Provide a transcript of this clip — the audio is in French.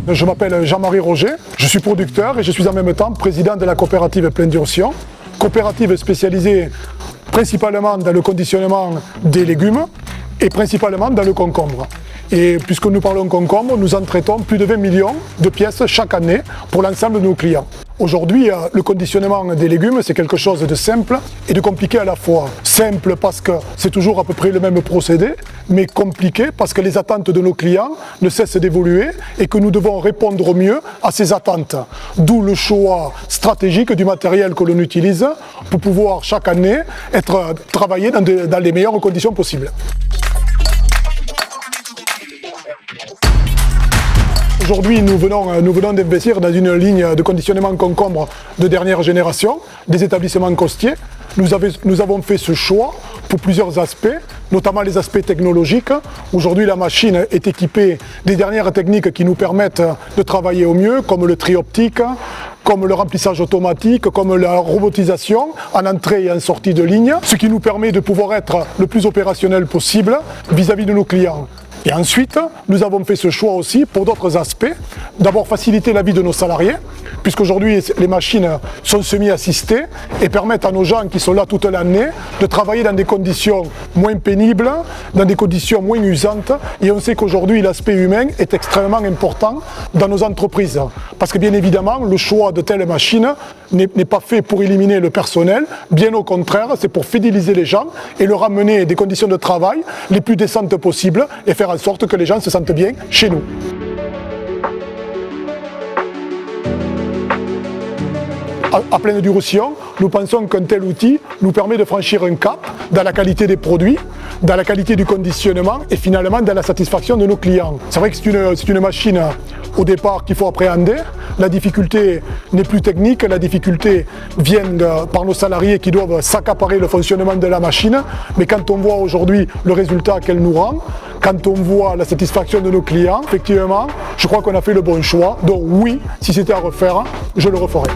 Je m'appelle Jean-Marie Roger, je suis producteur et je suis en même temps président de la coopérative Plein d'Ursion, coopérative spécialisée principalement dans le conditionnement des légumes et principalement dans le concombre. Et puisque nous parlons concombre, nous en traitons plus de 20 millions de pièces chaque année pour l'ensemble de nos clients. Aujourd'hui, le conditionnement des légumes, c'est quelque chose de simple et de compliqué à la fois. Simple parce que c'est toujours à peu près le même procédé, mais compliqué parce que les attentes de nos clients ne cessent d'évoluer et que nous devons répondre au mieux à ces attentes. D'où le choix stratégique du matériel que l'on utilise pour pouvoir chaque année travailler dans les meilleures conditions possibles. Aujourd'hui, nous venons d'investir dans une ligne de conditionnement concombre de dernière génération, des établissements Costier. Nous avons fait ce choix pour plusieurs aspects, notamment les aspects technologiques. Aujourd'hui, la machine est équipée des dernières techniques qui nous permettent de travailler au mieux, comme le tri optique, comme le remplissage automatique, comme la robotisation en entrée et en sortie de ligne, ce qui nous permet de pouvoir être le plus opérationnel possible vis-à-vis de nos clients. Et ensuite, nous avons fait ce choix aussi pour d'autres aspects. D'abord, faciliter la vie de nos salariés, puisqu'aujourd'hui, les machines sont semi-assistées et permettent à nos gens qui sont là toute l'année de travailler dans des conditions moins pénibles, dans des conditions moins usantes. Et on sait qu'aujourd'hui, l'aspect humain est extrêmement important dans nos entreprises. Parce que bien évidemment, le choix de telles machines n'est pas fait pour éliminer le personnel. Bien au contraire, c'est pour fidéliser les gens et leur amener des conditions de travail les plus décentes possibles et faire en sorte que les gens se sentent bien chez nous. À Plein d'Ursion, nous pensons qu'un tel outil nous permet de franchir un cap dans la qualité des produits, dans la qualité du conditionnement et finalement dans la satisfaction de nos clients. C'est vrai que c'est une machine au départ qu'il faut appréhender. La difficulté n'est plus technique, la difficulté vient par nos salariés qui doivent s'accaparer le fonctionnement de la machine. Mais quand on voit aujourd'hui le résultat qu'elle nous rend, quand on voit la satisfaction de nos clients, effectivement, je crois qu'on a fait le bon choix. Donc oui, si c'était à refaire, je le referais.